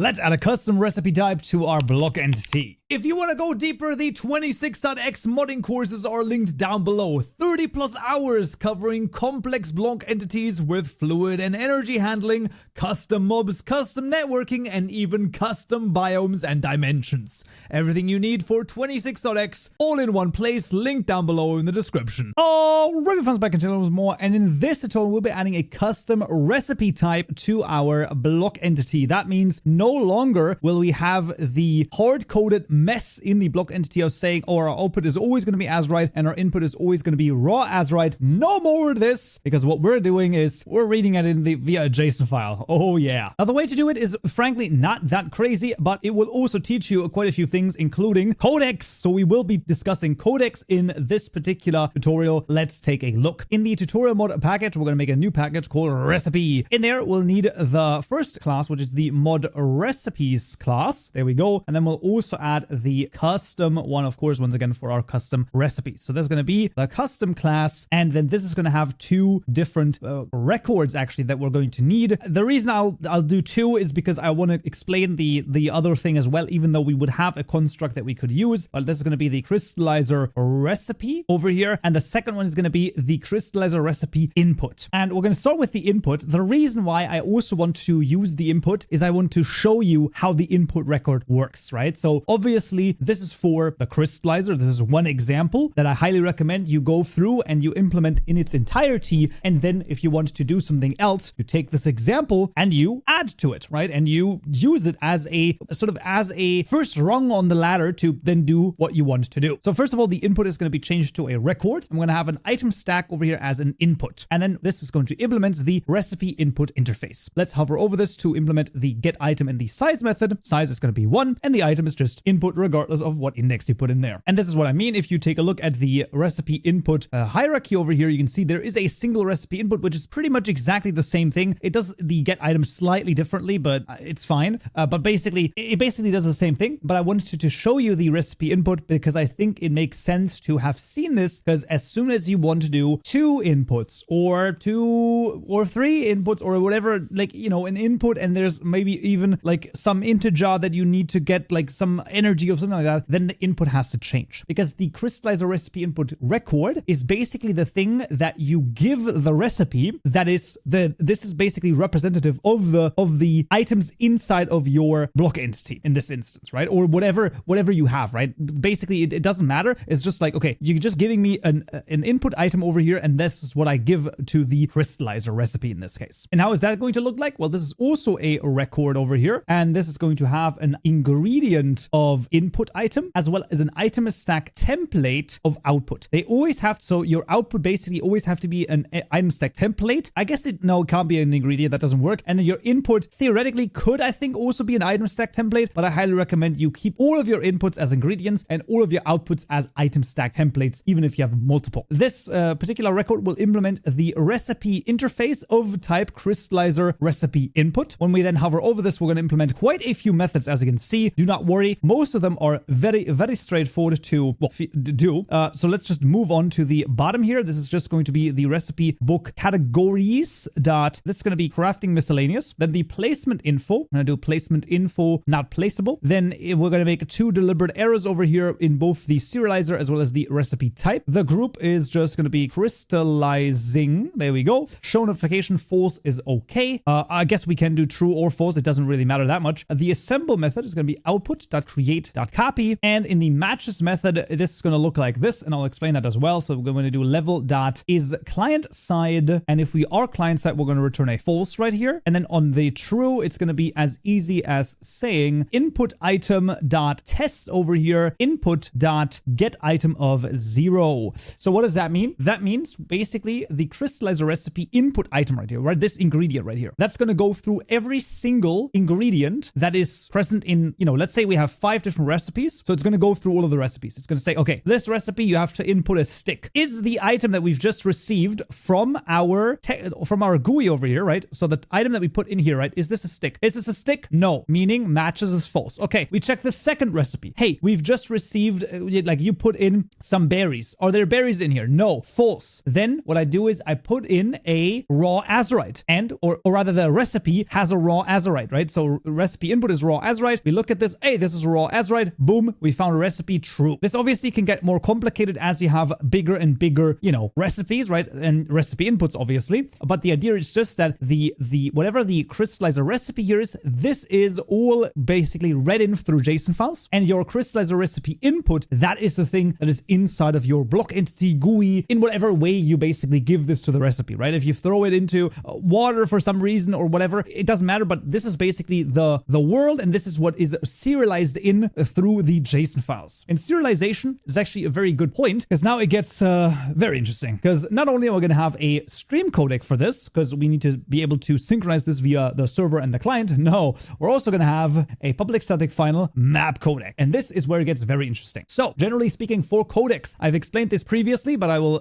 Let's add a custom recipe type to our block entity. If you want to go deeper, the 26.x modding courses are linked down below. 30 plus hours covering complex block entities with fluid and energy handling, custom mobs, custom networking, and even custom biomes and dimensions. Everything you need for 26.x all in one place, linked down below in the description. Alright, fans, back in channel with more, and in this tutorial we'll be adding a custom recipe type to our block entity. That means no longer will we have the hard-coded mess in the block entity of saying, oh, our output is always going to be Azerite and our input is always going to be raw Azerite. No more of this, because what we're doing is we're reading it in via a JSON file. Oh yeah. Now the way to do it is frankly not that crazy, but it will also teach you quite a few things, including codecs. So we will be discussing codecs in this particular tutorial. Let's take a look. In the tutorial mod package, we're going to make a new package called recipe. In there, we'll need the first class, which is the mod recipes class. There we go. And then we'll also add the custom one, of course, once again for our custom recipes. So there's going to be the custom class, and then this is going to have two different records actually that we're going to need. The reason I'll do two is because I want to explain the other thing as well, even though we would have a construct that we could use. But this is going to be the crystallizer recipe over here, and the second one is going to be the crystallizer recipe input. And we're going to start with the input. The reason why I also want to use the input is I want to show you how the input record works, right? So obviously this is for the crystallizer. This is one example that I highly recommend you go through and you implement in its entirety. And then if you want to do something else, you take this example and you add to it, right? And you use it as a sort of as a first rung on the ladder to then do what you want to do. So first of all, the input is going to be changed to a record. I'm going to have an item stack over here as an input. And then this is going to implement the recipe input interface. Let's hover over this to implement the get item and the size method. Size is going to be 1 and the item is just input regardless of what index you put in there. And this is what I mean. If you take a look at the recipe input hierarchy over here, you can see there is a single recipe input, which is pretty much exactly the same thing. It does the get item slightly differently, but it's fine. But basically, it basically does the same thing. But I wanted to show you the recipe input because I think it makes sense to have seen this, because as soon as you want to do 2 inputs or 2 or 3 inputs or whatever, like, you know, an input and there's maybe even like some integer that you need to get like some energy or something like that, then the input has to change, because the crystallizer recipe input record is basically the thing that you give the recipe. That is this is basically representative of the items inside of your block entity in this instance, right? Or whatever you have, right? Basically, it doesn't matter. It's just like, okay, you're just giving me an input item over here, and this is what I give to the crystallizer recipe in this case. And how is that going to look like? Well, this is also a record over here, and this is going to have an ingredient of input item as well as an item stack template of output. They always have, so your output basically always have to be an item stack template. I guess it can't be an ingredient, that doesn't work. And then your input theoretically could, I think, also be an item stack template, but I highly recommend you keep all of your inputs as ingredients and all of your outputs as item stack templates, even if you have multiple. This particular record will implement the recipe interface of type crystallizer recipe input. When we then hover over this, we're going to implement quite a few methods, as you can see. Do not worry, most of them are very straightforward to do. So let's just move on to the bottom here. This is just going to be the recipe book categories dot. This is going to be crafting miscellaneous. Then the placement info. I'm going to do placement info not placeable. Then we're going to make 2 deliberate errors over here in both the serializer as well as the recipe type. The group is just going to be crystallizing. There we go. Show notification false is okay. I guess we can do true or false. It doesn't really matter that much. The assemble method is going to be output.create.copy. And in the matches method, this is going to look like this, and I'll explain that as well. So we're going to do level.is client side. And if we are client side, we're going to return a false right here. And then on the true, it's going to be as easy as saying input item dot test over here, input dot get item of 0. So what does that mean? That means basically the crystallizer recipe input item right here, right? This ingredient right here. That's going to go through every single ingredient that is present in, you know, let's say we have 5 different recipes. So it's going to go through all of the recipes. It's going to say, okay, this recipe, you have to input a stick. Is the item that we've just received from our GUI over here, right? So the item that we put in here, right? Is this a stick? Is this a stick? No, meaning matches is false. Okay, we check the second recipe. Hey, we've just received, like you put in some berries. Are there berries in here? No, false. Then what I do is I put in a raw azurite, and or rather the recipe has a raw azurite, right? So recipe input is raw azurite. We look at this. Hey, this is raw azurite. Boom, we found a recipe. True. This obviously can get more complicated as you have bigger and bigger, you know, recipes, right? And recipe inputs, obviously. But the idea is just that the whatever the crystallizer recipe here is, this is all basically read in through JSON files, and your crystallizer recipe input, that is the thing that is inside of your block entity GUI in whatever way you basically give this to the recipe, right? If you throw it into water for some reason or whatever, it doesn't matter, but this is basically the world, and this is what is serialized in through the JSON files. And serialization is actually a very good point, because now it gets very interesting, because not only are we going to have a stream codec for this, because we need to be able to synchronize this via the server and the client. No, we're also going to have a public static final map codec, and this is where it gets very interesting. So generally speaking, for codecs, I've explained this previously, but I will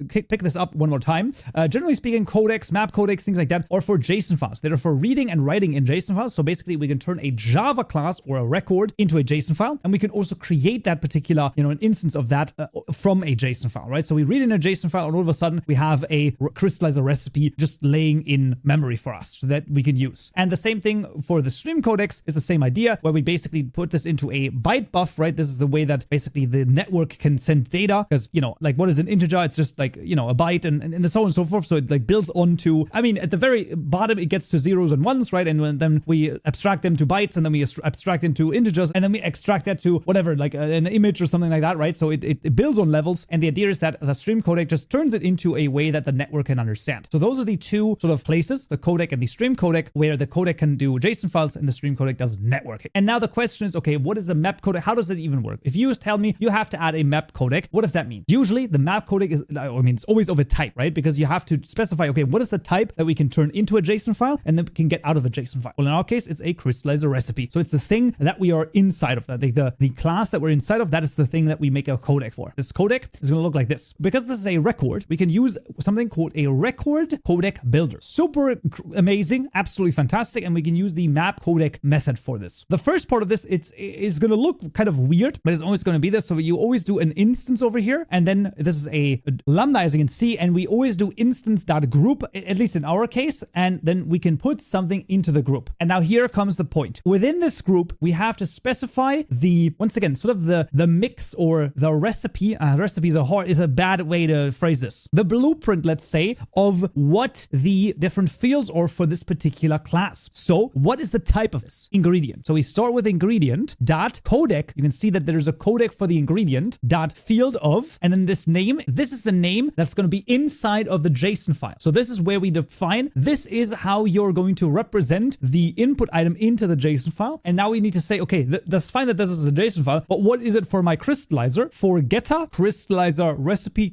pick this up one more time. Generally speaking, codecs, map codecs, things like that, are for JSON files. They are for reading and writing in JSON files. So basically, we can turn a Java class or a record into a JSON file, and we can also create that particular, you know, an instance of that from a JSON file, right? So we read in a JSON file, and all of a sudden, we have a crystallizer recipe just laying in memory for us so that we can use. And the same thing for the stream codecs is the same idea, where we basically put this into a byte buff, right? This is the way that basically the network can send data, because, you know, like what is an integer? It's just like, you know, a byte and so on and so forth. So it like builds onto, I mean, at the very bottom, it gets to zeros and ones, right? And then we abstract them to bytes, and then we abstract them to integers, and then we extract that to whatever, like an image or something like that, right? So it builds on levels, and the idea is that the stream codec just turns it into a way that the network can understand. So those are the two sort of places, the codec and the stream codec, where the codec can do JSON files and the stream codec does networking. And now the question is, okay, what is a map codec? How does it even work? If you just tell me you have to add a map codec, what does that mean? Usually the map codec is, I mean, it's always of a type, right? Because you have to specify, okay, what is the type that we can turn into a JSON file and then can get out of a JSON file? Well, in our case, it's a crystallizer recipe. So it's the thing that we are inside of, that the class that we're inside of, that is the thing that we make a codec for. This codec is going to look like this. Because this is a record, we can use something called a record codec builder. Super amazing, absolutely fantastic, and we can use the map codec method for this. The first part of this, is going to look kind of weird, but it's always going to be this. So you always do an instance over here, and then this is a lambda, as you can see, and we always do instance.group, at least in our case, and then we can put something into the group. And now here comes the point. Within this group, we have to specify the, once again, sort of the mix or the recipe. Recipes are hard, is a bad way to phrase this. The blueprint, let's say, of what the different fields are for this particular class. So what is the type of this ingredient? So we start with ingredient dot codec. You can see that there's a codec for the ingredient dot field of, and then this name, this is the name that's going to be inside of the JSON file. So this is where we define, this is how you're going to represent the input item into the JSON file. And now we need to say, okay, that's fine that this is a JSON file, but what is it for my crystallizer? For getter crystallizer recipe :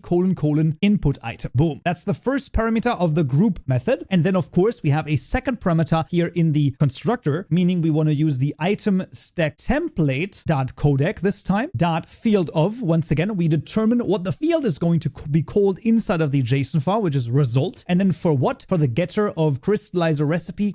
input item. Boom. That's the first parameter of the group method. And then of course we have a second parameter here in the constructor, meaning we want to use the item stack template dot codec this time dot field of. Once again, we determine what the field is going to be called inside of the JSON file, which is result. And then for what? For the getter of crystallizer recipe :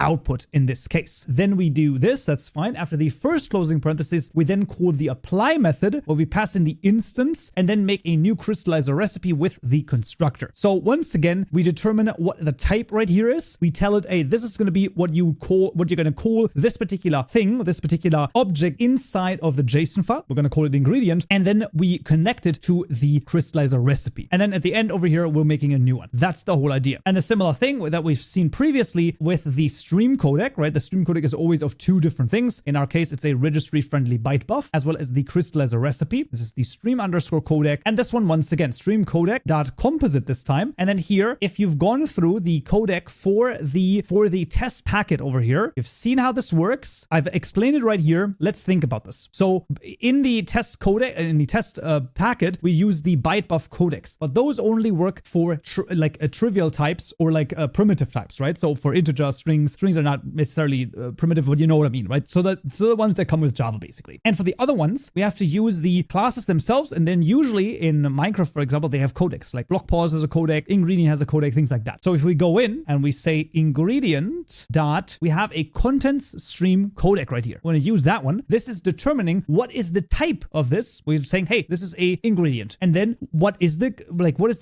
output in this case. Then we do this, that's fine. After the first closing parenthesis, we then call the apply method, where we pass in the instance and then make a new crystallizer recipe with the constructor. So once again, we determine what the type right here is. We tell it, hey, this is going to be what you're going to call this particular thing, this particular object inside of the JSON file. We're going to call it ingredient, and then we connect it to the crystallizer recipe. And then at the end over here, we're making a new one. That's the whole idea. And a similar thing that we've seen previously with the stream codec, right? The stream codec is always of two different things. In our case, it's a registry friendly byte buff, as well as the crystallizer recipe. This is the stream_codec. And this one, once again, stream codec dot composite this time. And then here, if you've gone through the codec for the test packet over here, you've seen how this works. I've explained it right here. Let's think about this. So in the test codec, in the test packet, we use the byte buff codecs, but those only work for trivial types or primitive types, right? So for integer strings are not necessarily primitive, but you know what I mean, right? So the ones that come with Java, basically. And for the other ones, we have to use the classes themselves. And then usually in Minecraft, for example, they have codecs, like block pause has a codec, ingredient has a codec, things like that. So if we go in and we say ingredient dot, we have a contents stream codec right here. We're going to use that one. This is determining what is the type of this. We're saying, hey, this is a ingredient. And then what is the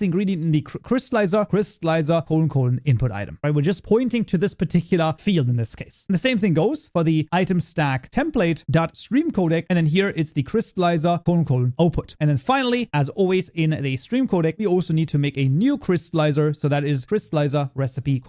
ingredient in the crystallizer, input item, right? We're just pointing to this particular field in this case. And the same thing goes for the item stack template dot stream codec. And then here it's the crystallizer, output. And then finally, as always in the stream codec, we also need to make a new crystallizer. So that is crystallizer recipe,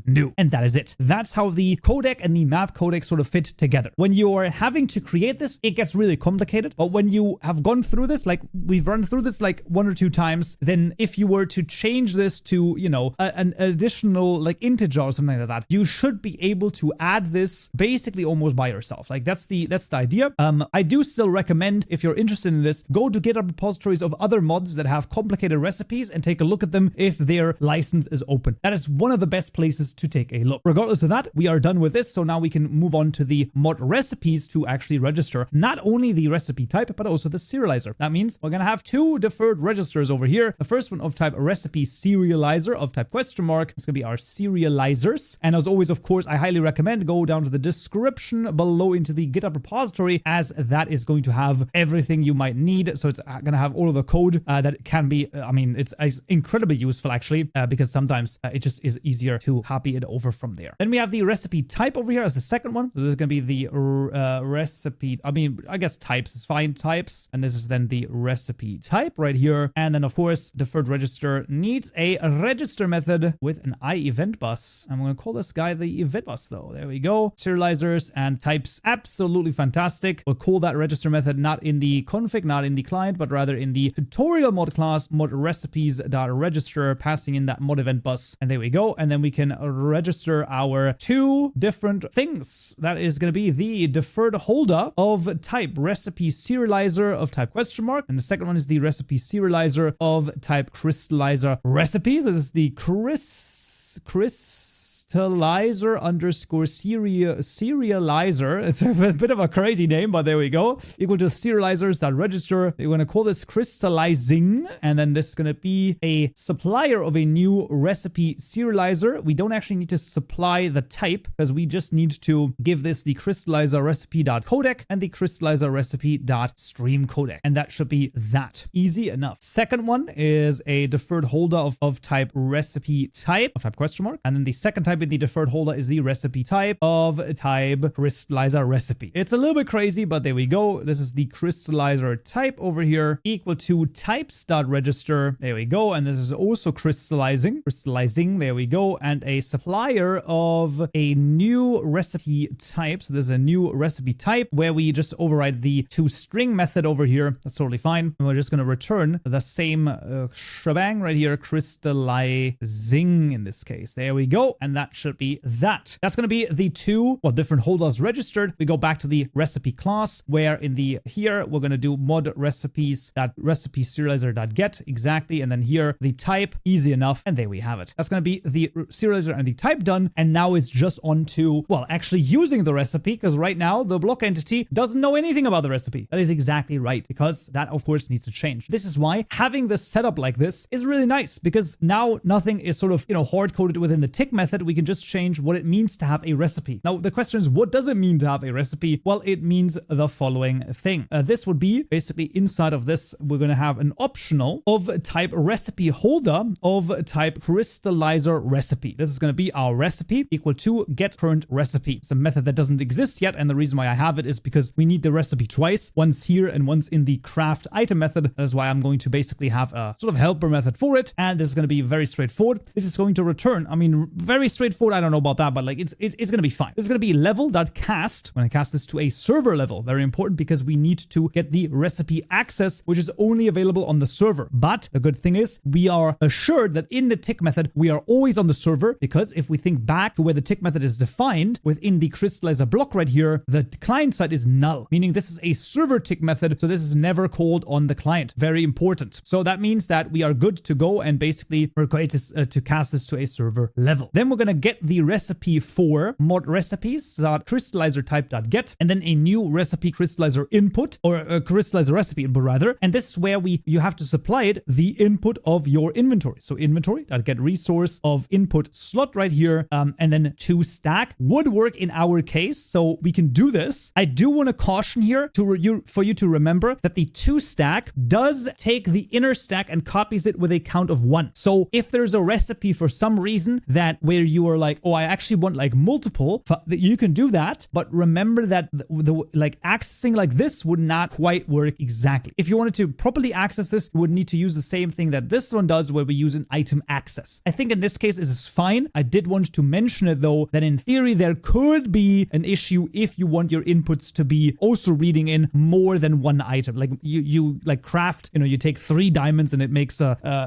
new. And that is it. That's how the codec and the map codec sort of fit together. When you're having to create this, it gets really complicated. But when you have gone through this, like we've run through this like 1 or 2 times, then if you were to change this to, you know, an additional like integer or something like that, you should be able to add this basically almost by yourself. Like that's the idea. I do still recommend, if you're interested in this, go to GitHub repositories of other mods that have complicated recipes and take a look at them if their license is open. That is one of the best places to take a look. Regardless of that, we are done with this. So now we can move on to the mod recipes to actually register not only the recipe type, but also the serializer. That means we're going to have 2 deferred registers over here. The first one of type recipe serializer of type question mark. It's going to be our serializers. And as always, of course, I highly recommend go down to the description below into the GitHub repository, as that is going to have everything you might need. So it's going to have all of the code that can be, it's incredibly useful actually, because sometimes it just is easier to copy it over from there. Then we have the recipe type over here as the second one. So this is going to be the recipe. I guess types is fine, types. And this is then the recipe type right here. And then of course, deferred register needs a register method with an event bus. I'm going to call this guy the event bus though. There we go. Serializers and types, absolutely fantastic. We'll call that register method not in the config, not in the client, but rather in the tutorial mod class, mod recipes.register, passing in that mod event bus. And there we go. And then we can register our 2 different things. That is going to be the deferred holder of type recipe serializer of type question mark. And the second one is the recipe serializer of type crystallizer recipe. So this is the crystallizer underscore serializer. It's a bit of a crazy name, but there we go. Equal to serializers.register. We're going to call this crystallizing. And then this is going to be a supplier of a new recipe serializer. We don't actually need to supply the type because we just need to give this the crystallizer recipe.codec and the crystallizer recipe.stream codec. And that should be that. Easy enough. Second one is a deferred holder of type recipe type of type question mark. And then the second type in the deferred holder is the recipe type of type crystallizer recipe. It's a little bit crazy, but there we go. This is the crystallizer type over here, equal to types.register. There we go. And this is also crystallizing. There we go. And a supplier of a new recipe type. So there's a new recipe type where we just override the toString method over here. That's totally fine. And we're just going to return the same shebang right here, crystallizing in this case. There we go. And that should be that. That's going to be the 2 different holders registered. We go back to the recipe class where in the here we're going to do mod recipes recipe serializer.get exactly. And then here the type, easy enough. And there we have it. That's going to be the serializer and the type done. And now it's just on to, actually using the recipe, because right now the block entity doesn't know anything about the recipe. That is exactly right, because that of course needs to change. This is why having this setup like this is really nice, because now nothing is sort of, hard coded within the tick method. We can just change what it means to have a recipe. Now, the question is, what does it mean to have a recipe? Well, it means the following thing. This would be basically inside of this, we're going to have an optional of type recipe holder of type crystallizer recipe. This is going to be our recipe equal to get current recipe. It's a method that doesn't exist yet. And the reason why I have it is because we need the recipe twice, once here and once in the craft item method. That is why I'm going to basically have a sort of helper method for it. And this is going to be very straightforward. This is going to return, very straightforward. I don't know about that, but like it's going to be fine. This is going to be level.cast. When I cast this to a server level, very important because we need to get the recipe access, which is only available on the server. But the good thing is we are assured that in the tick method, we are always on the server, because if we think back to where the tick method is defined within the crystallizer block right here, the client side is null, meaning this is a server tick method. So this is never called on the client. Very important. So that means that we are good to go and basically we're going to cast this to a server level. Then we're going to get the recipe for mod recipes.crystallizer type.get, and then a new recipe crystallizer input, or a crystallizer recipe input rather. And this is where you have to supply it the input of your inventory. So inventory.get resource of input slot right here, and then to stack would work in our case. So we can do this. I do want to caution here for you to remember that the to stack does take the inner stack and copies it with a count of 1. So if there's a recipe for some reason that where you are like, oh, I actually want like multiple, you can do that. But remember that the like accessing like this would not quite work exactly. If you wanted to properly access this, you would need to use the same thing that this one does, where we use an item access. I think in this case this is fine. I did want to mention it though, that in theory there could be an issue if you want your inputs to be also reading in more than one item. Like you like craft, you take 3 diamonds and it makes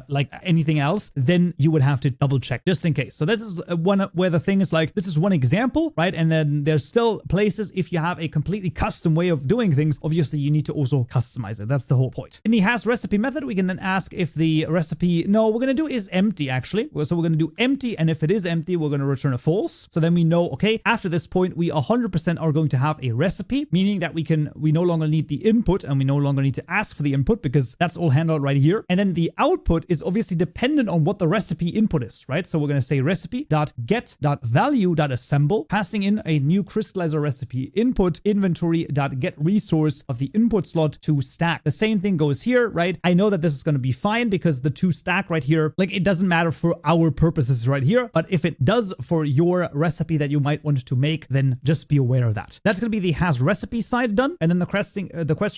like anything else, then you would have to double check just in case. So this is one where the thing is like, this is one example, right? And then there's still places if you have a completely custom way of doing things, obviously you need to also customize it. That's the whole point. In the has recipe method, we can then ask if the recipe, no, what we're going to do is empty actually. So we're going to do empty. And if it is empty, we're going to return a false. So then we know, okay, after this point, we 100% are going to have a recipe, meaning that we no longer need the input and we no longer need to ask for the input because that's all handled right here. And then the output is obviously dependent on what the recipe input is, right? So we're going to say recipe.get.value.assemble, passing in a new crystallizer recipe input inventory.get resource of the input slot to stack. The same thing goes here, right? I know that this is going to be fine because the to stack right here, like it doesn't matter for our purposes right here, but if it does for your recipe that you might want to make, then just be aware of that. That's going to be the has recipe side done. And then the question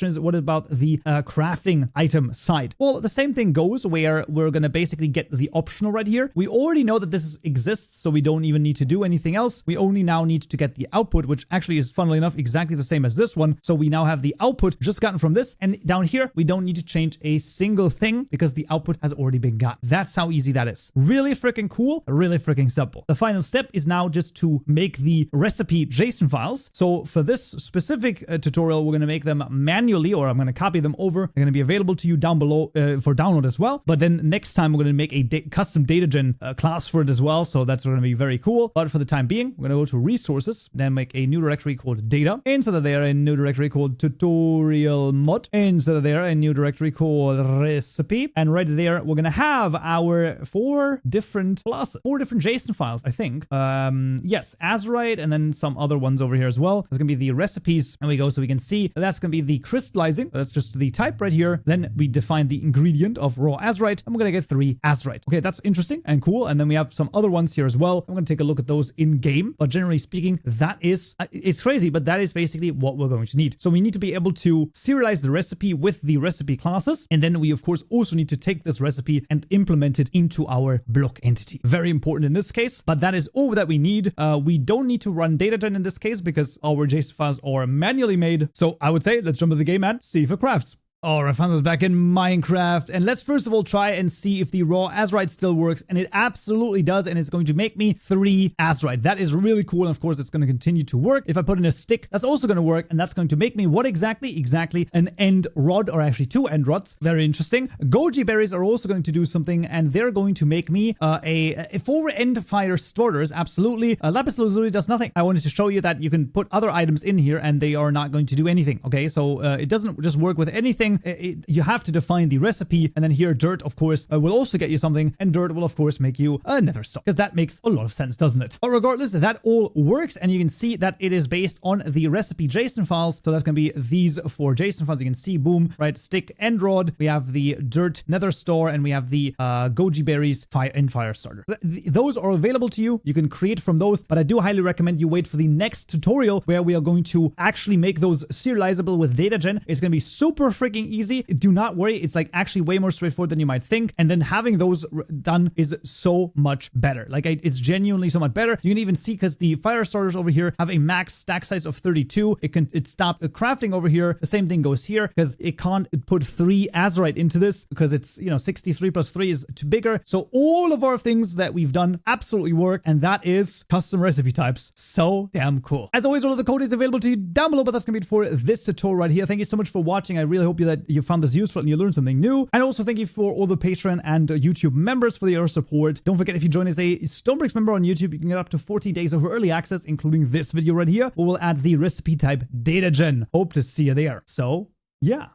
is, what about the crafting item side? Well, the same thing goes where we're going to basically get the optional right here. We already know that this exists, so we don't even need to do anything else. We only now need to get the output, which actually is funnily enough exactly the same as this one. So we now have the output just gotten from this. And down here, we don't need to change a single thing because the output has already been gotten. That's how easy that is. Really freaking cool, really freaking simple. The final step is now just to make the recipe JSON files. So for this specific tutorial, we're going to make them manually, or I'm going to copy them over. They're going to be available to you down below for download as well. But then next time, we're going to make a custom data gen class for it as well. So that's going to be very cool. But for the time being, we're going to go to resources, then make a new directory called data. Instead of there, a new directory called tutorial mod. Instead of there, a new directory called recipe. And right there, we're going to have our 4 different classes, 4 different JSON files, I think. Yes, Azurite, and then some other ones over here as well. There's going to be the recipes, and we go so we can see that's going to be the crystallizing. That's just the type right here. Then we define the ingredient of raw Azurite, and we're going to get 3 Azurite. Okay, that's interesting and cool. And then we have some other ones here as well. I'm going to take a look at those in game, but generally speaking, that is, it's crazy, but that is basically what we're going to need. So we need to be able to serialize the recipe with the recipe classes. And then we, of course, also need to take this recipe and implement it into our block entity. Very important in this case, but that is all that we need. We don't need to run data gen in this case because our JSON files are manually made. So I would say let's jump into the game and see if it crafts. Alright, found us back in Minecraft, and let's first of all try and see if the raw Azurite still works, and it absolutely does, and it's going to make me 3 Azurite. That is really cool, and of course it's going to continue to work. If I put in a stick, that's also going to work, and that's going to make me what exactly? Exactly an end rod, or actually 2 end rods. Very interesting. Goji berries are also going to do something, and they're going to make me 4 end fire starters. Absolutely. Lapis lazuli does nothing. I wanted to show you that you can put other items in here, and they are not going to do anything. Okay, so it doesn't just work with anything. You have to define the recipe, and then here dirt, of course, will also get you something, and dirt will, of course, make you a nether star, because that makes a lot of sense, doesn't it? But regardless, that all works, and you can see that it is based on the recipe JSON files. So that's going to be these 4 JSON files. You can see, boom, right? Stick, end rod. We have the dirt, nether star, and we have the goji berries, fire and fire starter. Those are available to you. You can create from those, but I do highly recommend you wait for the next tutorial where we are going to actually make those serializable with data gen. It's going to be super freaking easy. Do not worry. It's like actually way more straightforward than you might think. And then having those done is so much better. Like it's genuinely so much better. You can even see because the fire starters over here have a max stack size of 32. It stopped crafting over here. The same thing goes here because it can't put 3 Azurite into this because it's, 63 plus 3 is too bigger. So all of our things that we've done absolutely work. And that is custom recipe types. So damn cool. As always, all of the code is available to you down below, but that's going to be it for this tutorial right here. Thank you so much for watching. I really hope you that you found this useful and you learned something new. And also thank you for all the Patreon and YouTube members for your support. Don't forget, if you join as a Stonebricks member on YouTube, you can get up to 14 days of early access, including this video right here, where we'll add the recipe type data gen. Hope to see you there. So, yeah.